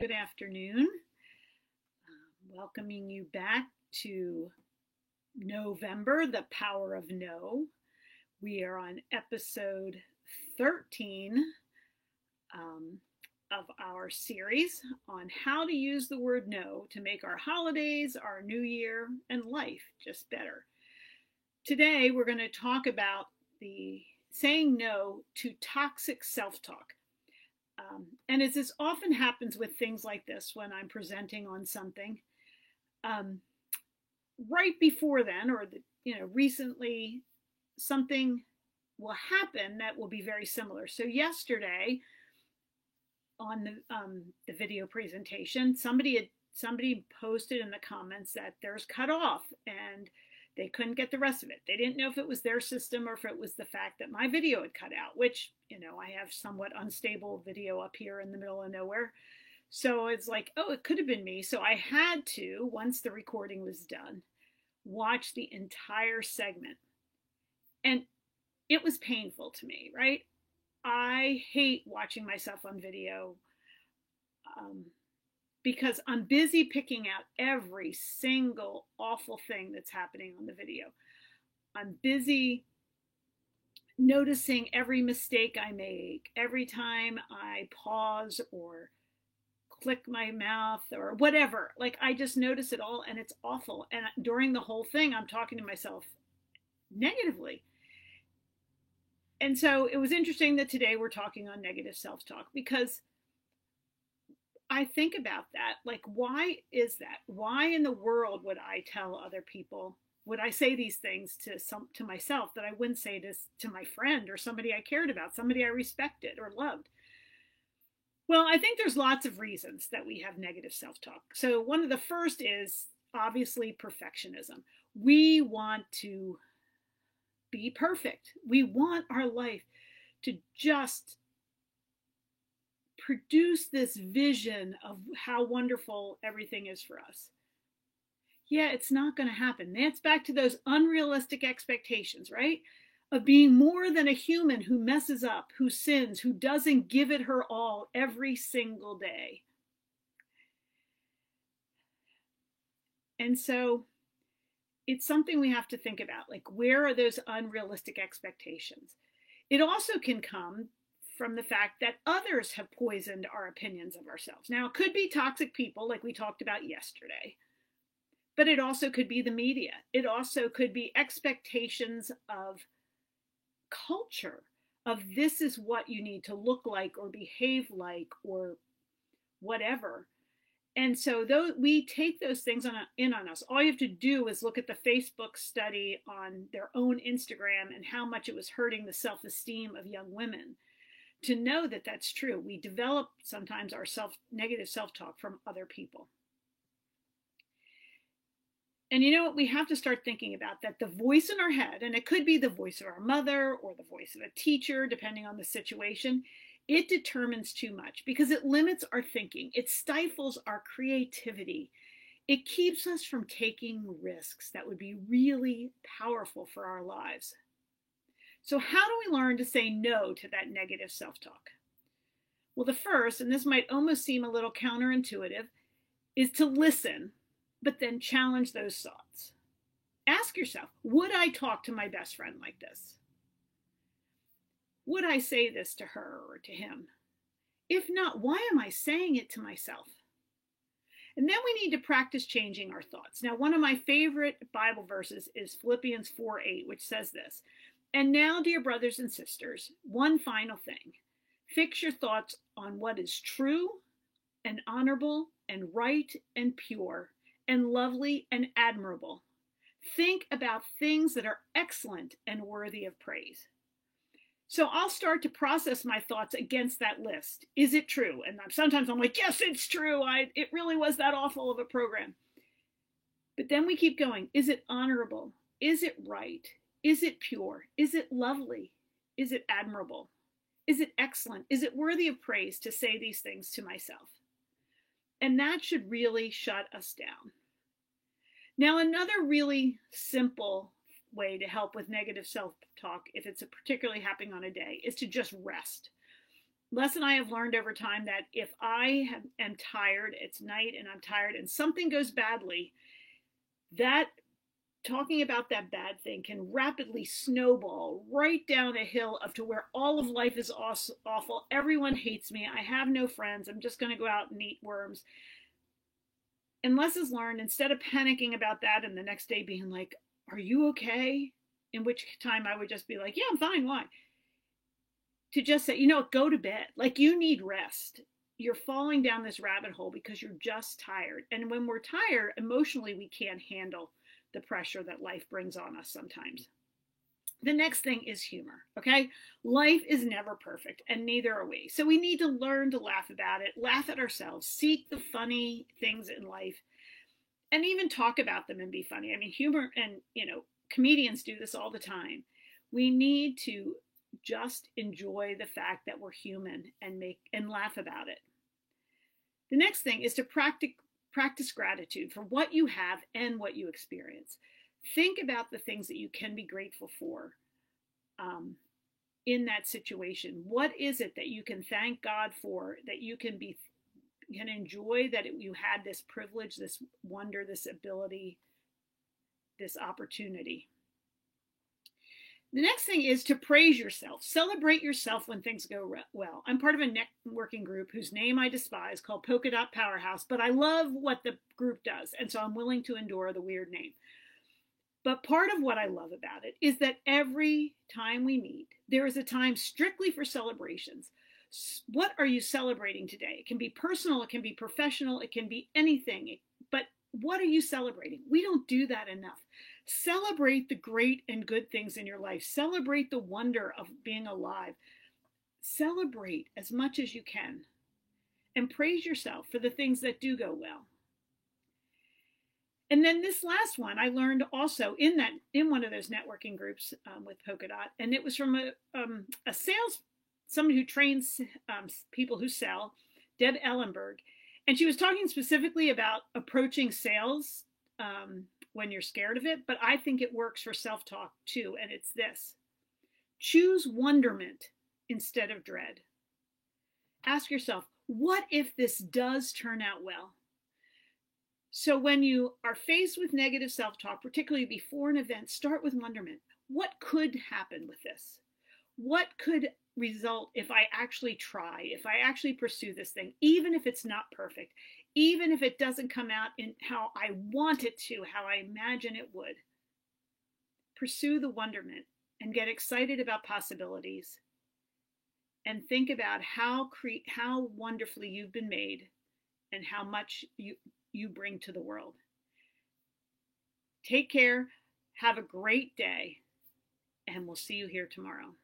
Good afternoon. Welcoming you back to November, The Power of No. We are on episode 13 of our series on how to use the word no to make our holidays, our new year, and life just better. Today, we're going to talk about the saying no to toxic self-talk. And as this often happens with things like this, when I'm presenting on something, right before then, or recently, something will happen that will be very similar. So yesterday, on the video presentation, somebody posted in the comments that theirs cut off and they couldn't get the rest of it. They didn't know if it was their system or if it was the fact that my video had cut out, which, I have somewhat unstable video up here in the middle of nowhere. So it's like, oh, it could have been me. So I had to, once the recording was done, watch the entire segment. And it was painful to me, right? I hate watching myself on video because I'm busy picking out every single awful thing that's happening on the video. I'm busy noticing every mistake I make, every time I pause or click my mouth or whatever. Like, I just notice it all and it's awful. And during the whole thing, I'm talking to myself negatively. And so it was interesting that today we're talking on negative self-talk, because I think about that. Like, why is that? Why in the world would I tell other people, would I say these things to myself that I wouldn't say this to my friend or somebody I cared about, somebody I respected or loved? Well, I think there's lots of reasons that we have negative self-talk. So one of the first is obviously perfectionism. We want to be perfect. We want our life to just produce this vision of how wonderful everything is for us. Yeah, it's not going to happen. That's back to those unrealistic expectations, right? Of being more than a human who messes up, who sins, who doesn't give it her all every single day. And so it's something we have to think about. Like, where are those unrealistic expectations? It also can come from the fact that others have poisoned our opinions of ourselves. Now, it could be toxic people, like we talked about yesterday, but it also could be the media. It also could be expectations of culture, of this is what you need to look like or behave like or whatever. And so we take those things in on us. All you have to do is look at the Facebook study on their own Instagram and how much it was hurting the self-esteem of young women to know that that's true. We develop sometimes our negative self-talk from other people. And you know what? We have to start thinking about that the voice in our head, and it could be the voice of our mother or the voice of a teacher, depending on the situation, it determines too much because it limits our thinking. It stifles our creativity. It keeps us from taking risks that would be really powerful for our lives. So how do we learn to say no to that negative self-talk? Well, the first, and this might almost seem a little counterintuitive, is to listen, but then challenge those thoughts. Ask yourself, would I talk to my best friend like this? Would I say this to her or to him? If not, why am I saying it to myself? And then we need to practice changing our thoughts. Now, one of my favorite Bible verses is Philippians 4:8, which says this: "And now, dear brothers and sisters, one final thing. Fix your thoughts on what is true and honorable and right and pure and lovely and admirable. Think about things that are excellent and worthy of praise." So I'll start to process my thoughts against that list. Is it true? And sometimes I'm like, yes, it's true. It really was that awful of a program. But then we keep going. Is it honorable? Is it right? Is it pure? Is it lovely? Is it admirable? Is it excellent? Is it worthy of praise to say these things to myself? And that should really shut us down. Now, another really simple way to help with negative self-talk, if it's particularly happening on a day, is to just rest. Les and I have learned over time that if am tired, it's night and I'm tired and something goes badly, that talking about that bad thing can rapidly snowball right down a hill up to where all of life is awful. Everyone hates me. I have no friends. I'm just going to go out and eat worms. And Les has learned, instead of panicking about that and the next day being like, are you okay? In which time I would just be like, yeah, I'm fine. Why? To just say, go to bed. Like, you need rest. You're falling down this rabbit hole because you're just tired. And when we're tired, emotionally, we can't handle the pressure that life brings on us sometimes. The next thing is humor, okay? Life is never perfect, and neither are we. So we need to learn to laugh about it, laugh at ourselves, seek the funny things in life, and even talk about them and be funny. I mean, humor and, comedians do this all the time. We need to just enjoy the fact that we're human and laugh about it. The next thing is to practice gratitude for what you have and what you experience. Think about the things that you can be grateful for in that situation. What is it that you can thank God for, that you can enjoy, that you had this privilege, this wonder, this ability, this opportunity. The next thing is to praise yourself. Celebrate yourself when things go well. I'm part of a networking group whose name I despise, called Polka Dot Powerhouse, but I love what the group does, and so I'm willing to endure the weird name. But part of what I love about it is that every time we meet, there is a time strictly for celebrations. What are you celebrating today? It can be personal, it can be professional, it can be anything. But what are you celebrating? We don't do that enough. Celebrate the great and good things in your life. Celebrate the wonder of being alive. Celebrate as much as you can. And praise yourself for the things that do go well. And then this last one I learned also in one of those networking groups with Polka Dot, and it was from someone who trains people who sell, Deb Ellenberg, and she was talking specifically about approaching sales when you're scared of it, but I think it works for self-talk too, and it's this: choose wonderment instead of dread. Ask yourself, what if this does turn out well? So when you are faced with negative self-talk, particularly before an event, start with wonderment. What could happen with this? What could result if I actually try, if I actually pursue this thing, even if it's not perfect, even if it doesn't come out in how I want it to, how I imagine it would? Pursue the wonderment and get excited about possibilities and think about how wonderfully you've been made and how much you bring to the world. Take care, have a great day, and we'll see you here tomorrow.